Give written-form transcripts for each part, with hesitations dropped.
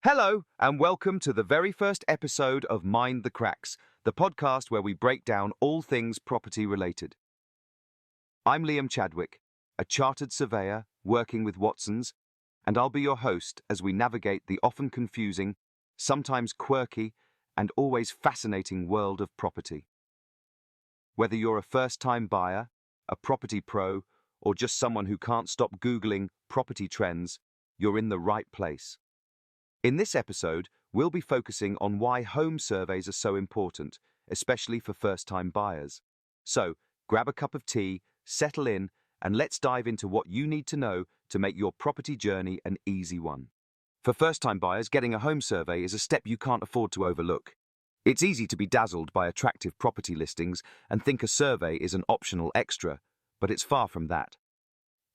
Hello, and welcome to the very first episode of Mind the Cracks, the podcast where we break down all things property related. I'm Liam Chadwick, a chartered surveyor working with Watsons, and I'll be your host as we navigate the often confusing, sometimes quirky, and always fascinating world of property. Whether you're a first-time buyer, a property pro, or just someone who can't stop Googling property trends, you're in the right place. In this episode, we'll be focusing on why home surveys are so important, especially for first-time buyers. So, grab a cup of tea, settle in, and let's dive into what you need to know to make your property journey an easy one. For first-time buyers, getting a home survey is a step you can't afford to overlook. It's easy to be dazzled by attractive property listings and think a survey is an optional extra, but it's far from that.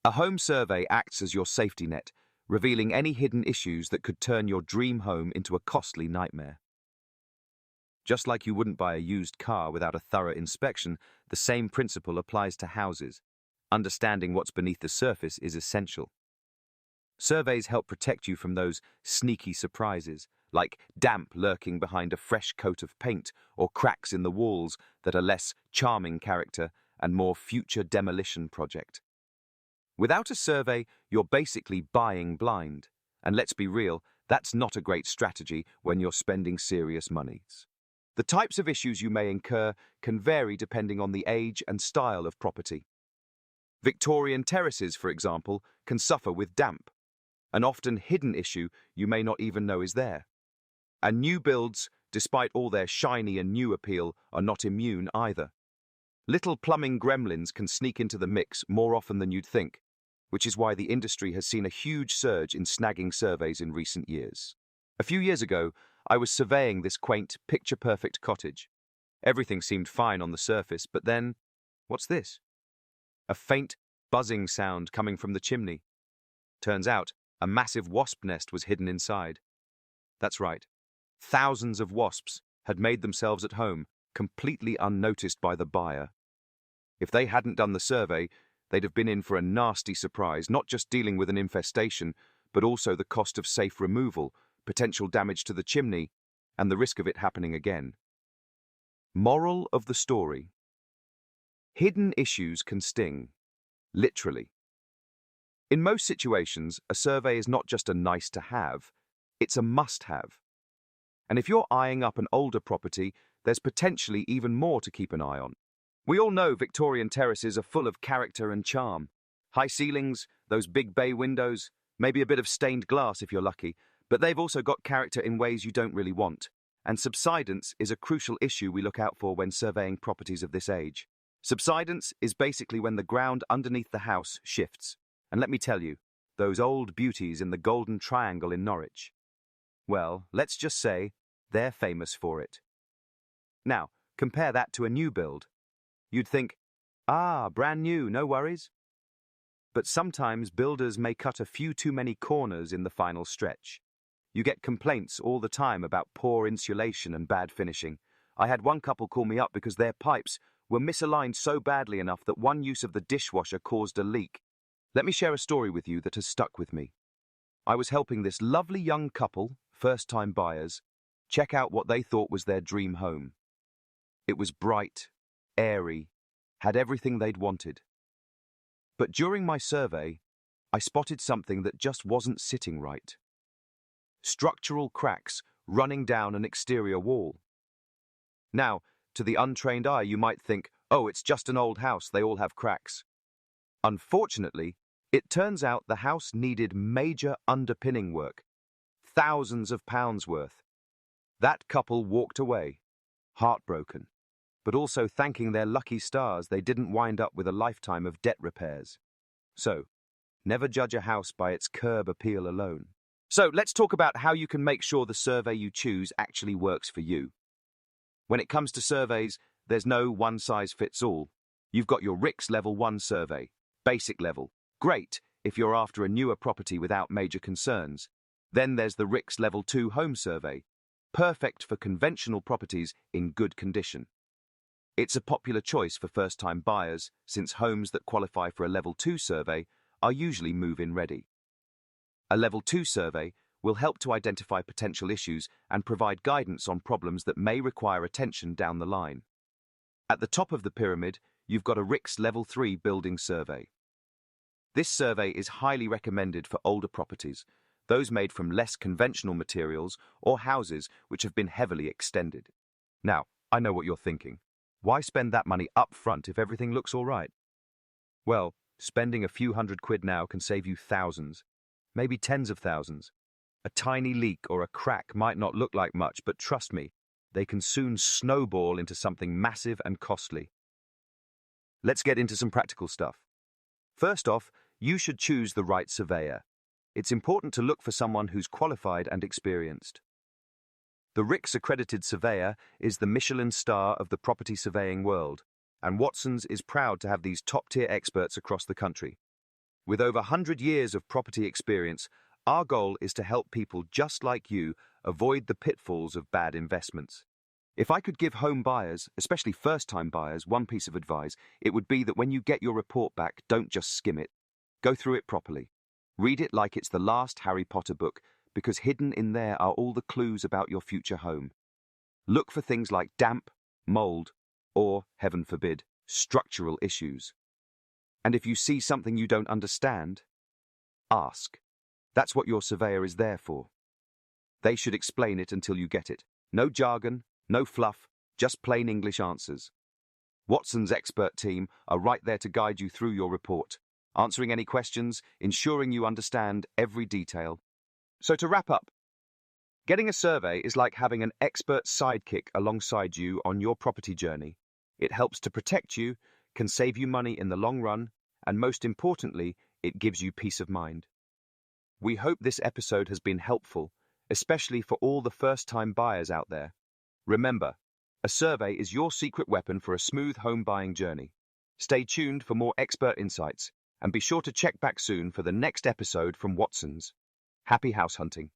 A home survey acts as your safety net, revealing any hidden issues that could turn your dream home into a costly nightmare. Just like you wouldn't buy a used car without a thorough inspection, the same principle applies to houses. Understanding what's beneath the surface is essential. Surveys help protect you from those sneaky surprises, like damp lurking behind a fresh coat of paint or cracks in the walls that are less charming character and more future demolition project. Without a survey, you're basically buying blind. And let's be real, that's not a great strategy when you're spending serious monies. The types of issues you may incur can vary depending on the age and style of property. Victorian terraces, for example, can suffer with damp, an often hidden issue you may not even know is there. And new builds, despite all their shiny and new appeal, are not immune either. Little plumbing gremlins can sneak into the mix more often than you'd think, which is why the industry has seen a huge surge in snagging surveys in recent years. A few years ago, I was surveying this quaint, picture-perfect cottage. Everything seemed fine on the surface, but then, what's this? A faint, buzzing sound coming from the chimney. Turns out, a massive wasp nest was hidden inside. That's right. Thousands of wasps had made themselves at home, completely unnoticed by the buyer. If they hadn't done the survey, they'd have been in for a nasty surprise, not just dealing with an infestation, but also the cost of safe removal, potential damage to the chimney, and the risk of it happening again. Moral of the story: hidden issues can sting, literally. In most situations, a survey is not just a nice to have, it's a must have. And if you're eyeing up an older property, there's potentially even more to keep an eye on. We all know Victorian terraces are full of character and charm. High ceilings, those big bay windows, maybe a bit of stained glass if you're lucky, but they've also got character in ways you don't really want. And subsidence is a crucial issue we look out for when surveying properties of this age. Subsidence is basically when the ground underneath the house shifts. And let me tell you, those old beauties in the Golden Triangle in Norwich, well, let's just say they're famous for it. Now, compare that to a new build. You'd think, brand new, no worries. But sometimes builders may cut a few too many corners in the final stretch. You get complaints all the time about poor insulation and bad finishing. I had one couple call me up because their pipes were misaligned so badly enough that one use of the dishwasher caused a leak. Let me share a story with you that has stuck with me. I was helping this lovely young couple, first-time buyers, check out what they thought was their dream home. It was bright, airy, had everything they'd wanted. But during my survey, I spotted something that just wasn't sitting right. Structural cracks running down an exterior wall. Now, to the untrained eye, you might think, oh, it's just an old house, they all have cracks. Unfortunately, it turns out the house needed major underpinning work, thousands of pounds worth. That couple walked away, heartbroken, but also thanking their lucky stars they didn't wind up with a lifetime of debt repairs. So, never judge a house by its curb appeal alone. So, let's talk about how you can make sure the survey you choose actually works for you. When it comes to surveys, there's no one-size-fits-all. You've got your RICS Level 1 survey, basic level. Great if you're after a newer property without major concerns. Then there's the RICS Level 2 home survey, perfect for conventional properties in good condition. It's a popular choice for first-time buyers since homes that qualify for a Level 2 survey are usually move-in ready. A Level 2 survey, will help to identify potential issues and provide guidance on problems that may require attention down the line. At the top of the pyramid, you've got a RICS Level 3 building survey. This survey is highly recommended for older properties, those made from less conventional materials or houses which have been heavily extended. Now, I know what you're thinking. Why spend that money up front if everything looks all right? Well, spending a few £100 now can save you thousands, maybe tens of thousands. A tiny leak or a crack might not look like much, but trust me, they can soon snowball into something massive and costly. Let's get into some practical stuff. First off, you should choose the right surveyor. It's important to look for someone who's qualified and experienced. The RICS accredited surveyor is the Michelin star of the property surveying world, and Watsons is proud to have these top-tier experts across the country. With over 100 years of property experience, our goal is to help people just like you avoid the pitfalls of bad investments. If I could give home buyers, especially first-time buyers, one piece of advice, it would be that when you get your report back, don't just skim it. Go through it properly. Read it like it's the last Harry Potter book, because hidden in there are all the clues about your future home. Look for things like damp, mold, or, heaven forbid, structural issues. And if you see something you don't understand, ask. That's what your surveyor is there for. They should explain it until you get it. No jargon, no fluff, just plain English answers. Watson's expert team are right there to guide you through your report, answering any questions, ensuring you understand every detail. So to wrap up, getting a survey is like having an expert sidekick alongside you on your property journey. It helps to protect you, can save you money in the long run, and most importantly, it gives you peace of mind. We hope this episode has been helpful, especially for all the first-time buyers out there. Remember, a survey is your secret weapon for a smooth home buying journey. Stay tuned for more expert insights, and be sure to check back soon for the next episode from Watsons. Happy house hunting.